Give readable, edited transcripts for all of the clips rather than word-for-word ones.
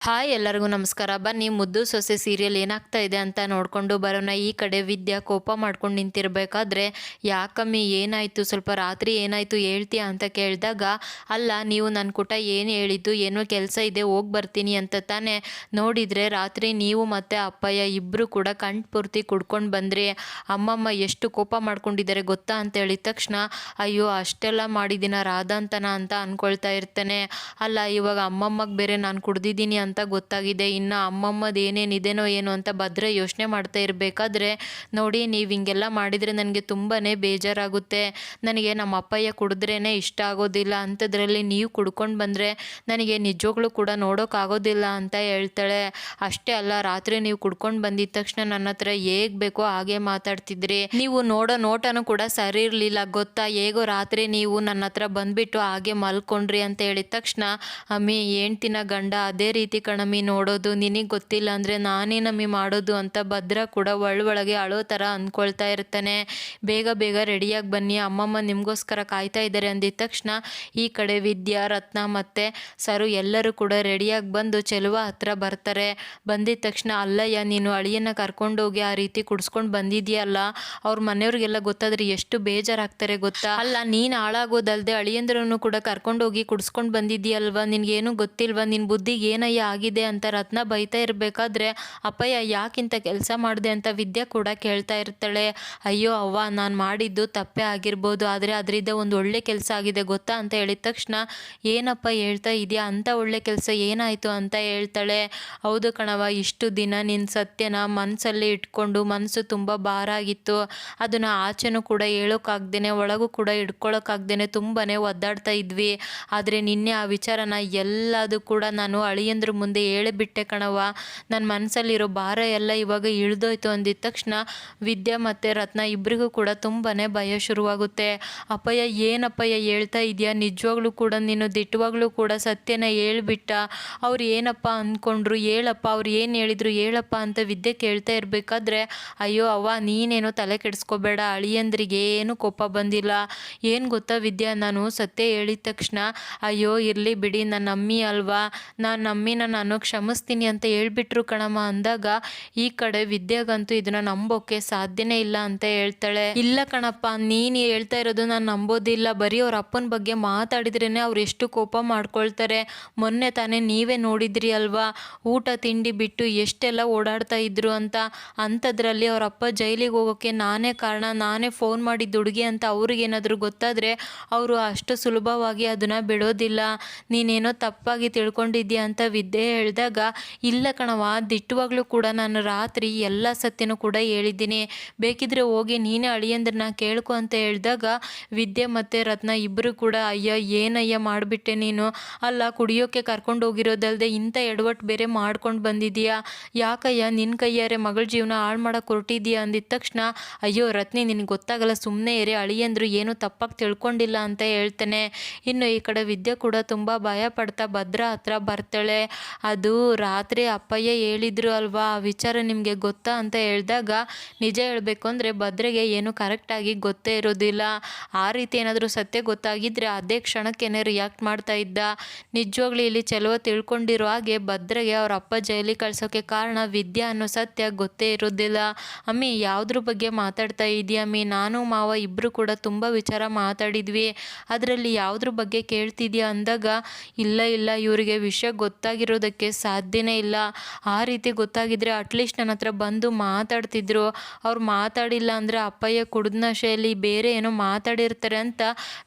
Hi ಎಲ್ಲರಿಗೂ ನಮಸ್ಕಾರ. ಬನ್ನಿ ಮುದ್ದು ಸೊಸೆ ಸೀರಿಯಲ್ ಏನಾಗ್ತಾ ಇದೆ ಅಂತ ನೋಡ್ಕೊಂಡು ಬರೋಣ. ಈ ಕಡೆ ವಿದ್ಯಾ ಕೋಪ ಮಾಡ್ಕೊಂಡು ನಿಂತಿರ್ಬೇಕಾದ್ರೆ, ಯಾಕಮ್ಮಿ ಏನಾಯಿತು, ಸ್ವಲ್ಪ ರಾತ್ರಿ ಏನಾಯಿತು ಹೇಳ್ತೀಯಾ ಅಂತ ಕೇಳಿದಾಗ, ಅಲ್ಲ ನೀವು ನನ್ನ ಕೂಟ ಏನು ಹೇಳಿದ್ದು, ಏನೋ ಕೆಲಸ ಇದೆ ಹೋಗಿ ಬರ್ತೀನಿ ಅಂತ ತಾನೇ. ನೋಡಿದರೆ ರಾತ್ರಿ ನೀವು ಮತ್ತು ಅಪ್ಪಯ್ಯ ಇಬ್ಬರು ಕೂಡ ಕಣ್ ಪೂರ್ತಿ ಕುಡ್ಕೊಂಡು ಬಂದ್ರಿ. ಅಮ್ಮಮ್ಮ ಎಷ್ಟು ಕೋಪ ಮಾಡ್ಕೊಂಡಿದ್ದಾರೆ ಗೊತ್ತಾ ಅಂತ ಹೇಳಿದ ತಕ್ಷಣ, ಅಯ್ಯೋ ಅಷ್ಟೆಲ್ಲ ಮಾಡಿದ್ದೀನ ರಾಧಾಂತನ ಅಂತ ಅಂದ್ಕೊಳ್ತಾ ಇರ್ತಾನೆ. ಅಲ್ಲ ಇವಾಗ ಅಮ್ಮಮ್ಮಗೆ ಬೇರೆ ನಾನು ಕುಡ್ದಿದ್ದೀನಿ ಅಂತ ಗೊತ್ತಾಗಿದೆ, ಇನ್ನು ಅಮ್ಮಮ್ಮದು ಏನೇನಿದೆನೋ ಏನೋ ಅಂತ ಭದ್ರ ಯೋಚನೆ ಮಾಡ್ತಾ ಇರಬೇಕಾದ್ರೆ, ನೋಡಿ ನೀವು ಹಿಂಗೆಲ್ಲ ಮಾಡಿದರೆ ನನಗೆ ತುಂಬಾ ಬೇಜಾರಾಗುತ್ತೆ. ನನಗೆ ನಮ್ಮ ಅಪ್ಪಯ್ಯ ಕುಡಿದ್ರೇ ಇಷ್ಟ ಆಗೋದಿಲ್ಲ, ಅಂಥದ್ರಲ್ಲಿ ನೀವು ಕುಡ್ಕೊಂಡು ಬಂದರೆ ನನಗೆ ನಿಜವಾಗ್ಲೂ ಕೂಡ ನೋಡೋಕ್ಕಾಗೋದಿಲ್ಲ ಅಂತ ಹೇಳ್ತಾಳೆ. ಅಷ್ಟೇ ಅಲ್ಲ, ರಾತ್ರಿ ನೀವು ಕುಡ್ಕೊಂಡು ಬಂದಿದ ತಕ್ಷಣ ನನ್ನ ಹತ್ರ ಹೇಗೆ ಬೇಕೋ ಹಾಗೆ ಮಾತಾಡ್ತಿದ್ರಿ, ನೀವು ನೋಡೋ ನೋಟನೂ ಕೂಡ ಸರಿ ಇರಲಿಲ್ಲ ಗೊತ್ತಾ, ಹೇಗೋ ರಾತ್ರಿ ನೀವು ನನ್ನ ಹತ್ರ ಬಂದುಬಿಟ್ಟು ಹಾಗೆ ಮಲ್ಕೊಂಡ್ರಿ ಅಂತ ಹೇಳಿದ ತಕ್ಷಣ, ಅಮ್ಮಿ ಹೆಂಡ್ತಿನ ಗಂಡ ಅದೇ ರೀತಿ ಕಣಮ್ಮಿ ನೋಡೋದು, ನಿನಗೆ ಗೊತ್ತಿಲ್ಲ ಅಂದರೆ ನಾನೇನಮ್ಮಿ ಮಾಡೋದು ಅಂತ ಭದ್ರ ಕೂಡ ಒಳಗೆ ಅಳೋ ಥರ ಅಂದ್ಕೊಳ್ತಾ ಇರ್ತಾನೆ. ಬೇಗ ಬೇಗ ರೆಡಿಯಾಗಿ ಬನ್ನಿ, ಅಮ್ಮಮ್ಮ ನಿಮಗೋಸ್ಕರ ಕಾಯ್ತಾ ಇದ್ದಾರೆ ಅಂದಿದ ತಕ್ಷಣ ಈ ಕಡೆ ವಿದ್ಯಾ, ರತ್ನ ಮತ್ತು ಸರು ಎಲ್ಲರೂ ಕೂಡ ರೆಡಿಯಾಗಿ ಬಂದು ಚೆಲುವ ಹತ್ರ ಬರ್ತಾರೆ. ಬಂದಿದ ತಕ್ಷಣ, ಅಲ್ಲಯ್ಯ ನೀನು ಅಳಿಯನ್ನ ಕರ್ಕೊಂಡೋಗಿ ಆ ರೀತಿ ಕುಡಿಸ್ಕೊಂಡು ಬಂದಿದ್ಯಲ್ಲ, ಅವ್ರ ಮನೆಯವ್ರಿಗೆಲ್ಲ ಗೊತ್ತಾದ್ರೆ ಎಷ್ಟು ಬೇಜಾರಾಗ್ತಾರೆ ಗೊತ್ತಾ. ಅಲ್ಲ ನೀನು ಹಾಳಾಗೋದಲ್ದೆ ಅಳಿಯಂದ್ರೂ ಕೂಡ ಕರ್ಕೊಂಡೋಗಿ ಕುಡಿಸ್ಕೊಂಡು ಬಂದಿದ್ಯಲ್ವ, ನಿನಗೇನು ಗೊತ್ತಿಲ್ವ, ನಿನ್ನ ಬುದ್ಧಿಗೆ ಏನಯ್ಯ ಆಗಿದೆ ಅಂತ ರತ್ನ ಬೈತಾ ಇರಬೇಕಾದ್ರೆ, ಅಪ್ಪಯ್ಯ ಯಾಕಿಂತ ಕೆಲಸ ಮಾಡಿದೆ ಅಂತ ವಿದ್ಯಾ ಕೂಡ ಕೇಳ್ತಾ ಇರ್ತಾಳೆ. ಅಯ್ಯೋ ಅವ್ವ, ನಾನು ಮಾಡಿದ್ದು ತಪ್ಪೇ ಆಗಿರ್ಬೋದು, ಆದರೆ ಅದರಿಂದ ಒಂದು ಒಳ್ಳೆ ಕೆಲಸ ಆಗಿದೆ ಗೊತ್ತಾ ಅಂತ ಹೇಳಿದ ತಕ್ಷಣ, ಏನಪ್ಪ ಹೇಳ್ತಾ ಇದೆಯಾ, ಅಂಥ ಒಳ್ಳೆ ಕೆಲಸ ಏನಾಯಿತು ಅಂತ ಹೇಳ್ತಾಳೆ. ಹೌದು ಕಣವ, ಇಷ್ಟು ದಿನ ನಿನ್ನ ಸತ್ಯನ ಮನಸ್ಸಲ್ಲಿ ಇಟ್ಕೊಂಡು ಮನಸ್ಸು ತುಂಬ ಭಾರ ಆಗಿತ್ತು, ಅದನ್ನು ಆಚೆನೂ ಕೂಡ ಹೇಳೋಕ್ಕಾಗ್ದೇ ಒಳಗೂ ಕೂಡ ಇಟ್ಕೊಳ್ಳೋಕ್ಕಾಗ್ದೇ ತುಂಬಾ ಒದ್ದಾಡ್ತಾ ಇದ್ವಿ. ಆದರೆ ನಿನ್ನೆ ಆ ವಿಚಾರನ ಎಲ್ಲದು ಕೂಡ ನಾನು ಅಳಿಯಂದ್ರ ಮುಂದೆ ಹೇಳಿಬಿಟ್ಟೆ ಕಣವ, ನನ್ನ ಮನಸ್ಸಲ್ಲಿರೋ ಭಾರ ಎಲ್ಲ ಇವಾಗ ಇಳಿದೋಯ್ತು ಅಂದಿದ ತಕ್ಷಣ ವಿದ್ಯಾ ಮತ್ತು ರತ್ನ ಇಬ್ಬರಿಗೂ ಕೂಡ ತುಂಬಾ ಭಯ ಶುರುವಾಗುತ್ತೆ. ಅಪ್ಪಯ್ಯ ಏನಪ್ಪಯ್ಯ ಹೇಳ್ತಾ ಇದೆಯಾ, ನಿಜವಾಗ್ಲೂ ಕೂಡ ನೀನು ದಿಟ್ಟವಾಗ್ಲೂ ಕೂಡ ಸತ್ಯನ ಹೇಳ್ಬಿಟ್ಟ, ಅವ್ರು ಏನಪ್ಪ ಅಂದ್ಕೊಂಡ್ರು ಹೇಳಪ್ಪ, ಅವ್ರು ಏನು ಹೇಳಿದ್ರು ಹೇಳಪ್ಪ ಅಂತ ವಿದ್ಯೆ ಕೇಳ್ತಾ ಇರಬೇಕಾದ್ರೆ, ಅಯ್ಯೋ ಅವ್ವ ನೀನೇನೋ ತಲೆ ಕೆಡಿಸ್ಕೋಬೇಡ, ಅಳಿಯಂದ್ರಿಗೆ ಏನು ಕೋಪ ಬಂದಿಲ್ಲ, ಏನು ಗೊತ್ತಾ ವಿದ್ಯಾ, ನಾನು ಸತ್ಯ ಹೇಳಿದ ತಕ್ಷಣ ಅಯ್ಯೋ ಇರಲಿ ಬಿಡಿ ನನ್ನ ಅಮ್ಮಿ ಅಲ್ವಾ, ನಾನು ಅಮ್ಮಿನ ನಾನು ಕ್ಷಮಿಸ್ತೀನಿ ಅಂತ ಹೇಳ್ಬಿಟ್ರು ಕಣಮ್ಮ ಅಂದಾಗ, ಈ ಕಡೆ ವಿದ್ಯಾಗಂತೂ ಇದನ್ನ ನಂಬೋಕೆ ಸಾಧ್ಯನೇ ಇಲ್ಲ ಅಂತ ಹೇಳ್ತಾಳೆ. ಇಲ್ಲ ಕಣಪ್ಪ, ನೀನು ಹೇಳ್ತಾ ಇರೋದು ನಾನು ನಂಬೋದಿಲ್ಲ, ಬರೀ ಅವ್ರ ಅಪ್ಪನ ಬಗ್ಗೆ ಮಾತಾಡಿದ್ರೇ ಅವ್ರು ಎಷ್ಟು ಕೋಪ ಮಾಡ್ಕೊಳ್ತಾರೆ. ಮೊನ್ನೆ ತಾನೇ ನೀವೇ ನೋಡಿದ್ರಿ ಅಲ್ವಾ, ಊಟ ತಿಂಡಿ ಬಿಟ್ಟು ಎಷ್ಟೆಲ್ಲ ಓಡಾಡ್ತಾ ಇದ್ರು ಅಂತ, ಅಂಥದ್ರಲ್ಲಿ ಅವ್ರ ಅಪ್ಪ ಜೈಲಿಗೆ ಹೋಗೋಕ್ಕೆ ನಾನೇ ಕಾರಣ, ನಾನೇ ಫೋನ್ ಮಾಡಿದ್ದು ಹುಡುಗಿ ಅಂತ ಅವ್ರಿಗೇನಾದರೂ ಗೊತ್ತಾದರೆ ಅವರು ಅಷ್ಟು ಸುಲಭವಾಗಿ ಅದನ್ನು ಬಿಡೋದಿಲ್ಲ, ನೀನೇನೋ ತಪ್ಪಾಗಿ ತಿಳ್ಕೊಂಡಿದ್ಯಾ ಅಂತ ವಿದ್ಯೆ ಹೇಳಿದಾಗ, ಇಲ್ಲ ಕಣವ ದಿಟ್ಟವಾಗ್ಲೂ ಕೂಡ ನಾನು ರಾತ್ರಿ ಎಲ್ಲ ಸತ್ಯನೂ ಕೂಡ ಹೇಳಿದ್ದೀನಿ, ಬೇಕಿದ್ರೆ ಹೋಗಿ ನೀನೇ ಅಳಿಯಂದ್ರನ್ನ ಕೇಳ್ಕೊ ಅಂತ ಹೇಳಿದಾಗ, ವಿದ್ಯೆ ಮತ್ತು ರತ್ನ ಇಬ್ಬರು ಕೂಡ ಅಯ್ಯ ಏನಯ್ಯ ಮಾಡಿಬಿಟ್ಟೆ ನೀನು, ಅಲ್ಲ ಕುಡಿಯೋಕ್ಕೆ ಕರ್ಕೊಂಡು ಹೋಗಿರೋದಲ್ದೆ ಇಂಥ ಎಡವಟ್ಟು ಬೇರೆ ಮಾಡ್ಕೊಂಡು ಬಂದಿದೀಯಾ, ಯಾಕಯ್ಯ ನಿನ್ನ ಕೈಯಾರೆ ಮಗಳ ಜೀವನ ಹಾಳು ಮಾಡೋಕೆ ಹೊರಟಿದ್ಯಾ ಅಂದಿದ ತಕ್ಷಣ, ಅಯ್ಯೋ ರತ್ನಿ ನಿನಗೆ ಗೊತ್ತಾಗಲ್ಲ, ಸುಮ್ಮನೆ ಇರೇ, ಅಳಿಯಂದ್ರು ಏನು ತಪ್ಪಾಗಿ ತಿಳ್ಕೊಂಡಿಲ್ಲ ಅಂತ ಹೇಳ್ತಾನೆ. ಇನ್ನು ಈ ಕಡೆ ವಿದ್ಯೆ ಕೂಡ ತುಂಬ ಭಯ ಪಡ್ತಾ ಭದ್ರ ಹತ್ರ ಬರ್ತಾಳೆ. ಅದು ರಾತ್ರಿ ಅಪ್ಪಯ್ಯ ಹೇಳಿದ್ರು ಅಲ್ವಾ, ಆ ವಿಚಾರ ನಿಮಗೆ ಗೊತ್ತಾ ಅಂತ ಹೇಳಿದಾಗ, ನಿಜ ಹೇಳಬೇಕು ಅಂದರೆ ಭದ್ರೆಗೆ ಏನು ಕರೆಕ್ಟಾಗಿ ಗೊತ್ತೇ ಇರೋದಿಲ್ಲ, ಆ ರೀತಿ ಏನಾದರೂ ಸತ್ಯ ಗೊತ್ತಾಗಿದ್ದರೆ ಅದೇ ಕ್ಷಣಕ್ಕೇನೆ ರಿಯಾಕ್ಟ್ ಮಾಡ್ತಾ ಇದ್ದ. ನಿಜವಾಗ್ಲೂ ಇಲ್ಲಿ ಚೆಲುವ ತಿಳ್ಕೊಂಡಿರೋ ಹಾಗೆ ಭದ್ರೆಗೆ ಅವ್ರ ಅಪ್ಪ ಜೈಲಿಗೆ ಕಳ್ಸೋಕ್ಕೆ ಕಾರಣ ವಿದ್ಯಾ ಅನ್ನೋ ಸತ್ಯ ಗೊತ್ತೇ ಇರೋದಿಲ್ಲ. ಅಮ್ಮಿ ಯಾವುದ್ರ ಬಗ್ಗೆ ಮಾತಾಡ್ತಾ ಇದೆಯಾ ಅಮ್ಮಿ, ನಾನು ಮಾವ ಇಬ್ಬರು ಕೂಡ ತುಂಬ ವಿಚಾರ ಮಾತಾಡಿದ್ವಿ, ಅದರಲ್ಲಿ ಯಾವುದ್ರ ಬಗ್ಗೆ ಕೇಳ್ತಿದ್ಯಾ ಅಂದಾಗ, ಇಲ್ಲ ಇಲ್ಲ ಇವರಿಗೆ ವಿಷಯ ಗೊತ್ತಾಗಿರೋದಕ್ಕೆ ಸಾಧ್ಯನೇ ಇಲ್ಲ, ಆ ರೀತಿ ಗೊತ್ತಾಗಿದ್ರೆ ಅಟ್ಲೀಸ್ಟ್ ನನ್ನ ಹತ್ರ ಬಂದು ಮಾತಾಡ್ತಿದ್ರು, ಅವ್ರು ಮಾತಾಡಿಲ್ಲ ಅಂದರೆ ಅಪ್ಪಯ್ಯ ಕುಡಿದ ನಶೆಯಲ್ಲಿ ಬೇರೆ ಏನೋ ಮಾತಾಡಿರ್ತಾರೆ ಅಂತ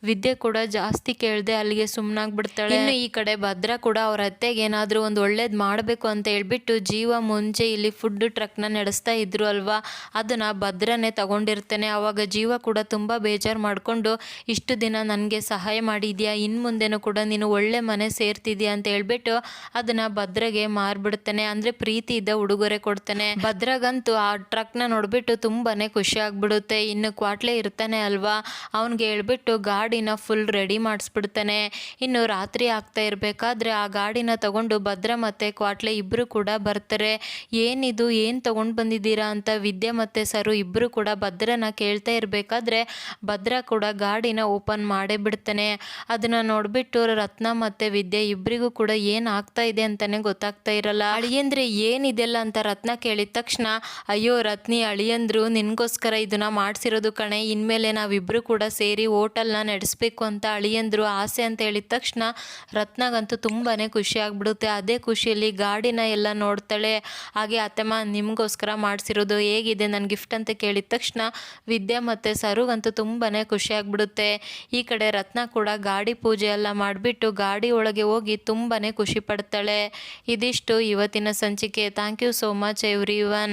ವಿದ್ಯೆ ಕೂಡ ಜಾಸ್ತಿ ಕೇಳದೆ ಅಲ್ಲಿಗೆ ಸುಮ್ಮನಾಗ್ಬಿಡ್ತಾಳೆ. ಇನ್ನು ಈ ಕಡೆ ಭದ್ರ ಕೂಡ ಅವ್ರ ಅತ್ತೆಗೆ ಏನಾದರೂ ಒಂದು ಒಳ್ಳೇದು ಮಾಡಬೇಕು ಅಂತ ಹೇಳ್ಬಿಟ್ಟು ಜೀವ ಮುಂಚೆ ಇಲ್ಲಿ ಫುಡ್ ಟ್ರಕ್ನ ನಡೆಸ್ತಾ ಇದ್ರು ಅಲ್ವಾ, ಅದನ್ನು ಭದ್ರನೇ ತಗೊಂಡಿರ್ತಾನೆ. ಆವಾಗ ಜೀವ ಕೂಡ ತುಂಬ ಬೇಜಾರು ಮಾಡಿಕೊಂಡು, ಇಷ್ಟು ದಿನ ನನಗೆ ಸಹಾಯ ಮಾಡಿದ್ಯಾ, ಇನ್ನು ಮುಂದೆನೂ ಕೂಡ ನೀನು ಒಳ್ಳೆ ಮನೆ ಸೇರ್ತಿದ್ಯಾ ಅಂತ ಹೇಳ್ಬಿಟ್ಟು ಅದನ್ನು ಭದ್ರಗೆ ಮಾರ್ಬಿಡ್ತಾನೆ, ಅಂದರೆ ಪ್ರೀತಿಯಿಂದ ಉಡುಗೊರೆ ಕೊಡ್ತಾನೆ. ಭದ್ರಗಂತೂ ಆ ಟ್ರಕ್ನ ನೋಡಿಬಿಟ್ಟು ತುಂಬಾ ಖುಷಿ ಆಗ್ಬಿಡುತ್ತೆ. ಇನ್ನು ಕ್ವಾಟ್ಲೆ ಇರ್ತಾನೆ ಅಲ್ವಾ, ಅವ್ನಿಗೆ ಹೇಳ್ಬಿಟ್ಟು ಗಾಡಿನ ಫುಲ್ ರೆಡಿ ಮಾಡಿಸ್ಬಿಡ್ತಾನೆ. ಇನ್ನು ರಾತ್ರಿ ಆಗ್ತಾ ಇರಬೇಕಾದ್ರೆ ಆ ಗಾಡಿನ ತಗೊಂಡು ಭದ್ರ ಮತ್ತು ಕ್ವಾಟ್ಲೆ ಇಬ್ಬರು ಕೂಡ ಬರ್ತಾರೆ. ಏನಿದು, ಏನು ತೊಗೊಂಡು ಬಂದಿದ್ದೀರಾ ಅಂತ ವಿದ್ಯೆ ಮತ್ತು ಸರು ಇಬ್ಬರು ಕೂಡ ಭದ್ರನ ಕೇಳ್ತಾ ಇರಬೇಕಾದ್ರೆ, ಭದ್ರ ಕೂಡ ಗಾಡಿನ ಓಪನ್ ಮಾಡೇ ಬಿಡ್ತಾನೆ. ಅದನ್ನು ನೋಡಿಬಿಟ್ಟು ರತ್ನ ಮತ್ತು ವಿದ್ಯೆ ಇಬ್ಬರಿಗೂ ಕೂಡ ಏನು ಆಗ್ತಾ ಇದೆ ಅಂತಾನೆ ಗೊತ್ತಾಗ್ತಾ ಇರಲ್ಲ. ಅಳಿಯಂದ್ರೆ ಏನಿದೆಲ್ಲ ಅಂತ ರತ್ನ ಕೇಳಿದ ತಕ್ಷಣ, ಅಯ್ಯೋ ರತ್ನಿ, ಅಳಿಯಂದ್ರು ನಿನ್ಗೋಸ್ಕರ ಇದನ್ನ ಮಾಡಿಸಿರೋದು ಕಣೆ, ಇನ್ಮೇಲೆ ನಾವಿಬ್ರು ಕೂಡ ಸೇರಿ ಹೋಟೆಲ್ನ ನಡೆಸ್ಬೇಕು ಅಂತ ಅಳಿಯಂದ್ರು ಆಸೆ ಅಂತ ಹೇಳಿದ ತಕ್ಷಣ ರತ್ನಾಗಂತೂ ತುಂಬಾನೇ ಖುಷಿ ಆಗ್ಬಿಡುತ್ತೆ. ಅದೇ ಖುಷಿಯಲ್ಲಿ ಗಾಡಿನ ಎಲ್ಲ ನೋಡ್ತಾಳೆ. ಹಾಗೆ ಅತ್ತೆಮ್ಮ ನಿಮಗೋಸ್ಕರ ಮಾಡಿಸಿರೋದು ಹೇಗಿದೆ ನನ್ನ ಗಿಫ್ಟ್ ಅಂತ ಕೇಳಿದ ತಕ್ಷಣ ವಿದ್ಯಾ ಮತ್ತು ಸರುಗಂತೂ ತುಂಬಾನೇ ಖುಷಿ ಆಗ್ಬಿಡುತ್ತೆ. ಈ ಕಡೆ ರತ್ನ ಕೂಡ ಗಾಡಿ ಪೂಜೆ ಎಲ್ಲ ಮಾಡಿಬಿಟ್ಟು ಗಾಡಿ ಒಳಗೆ ಹೋಗಿ ತುಂಬಾನೇ ಖುಷಿ ಪಡ್ತಾಳೆ. ಇದಿಷ್ಟು ಇವತ್ತಿನ ಸಂಚಿಕೆ. Thank you so much every one.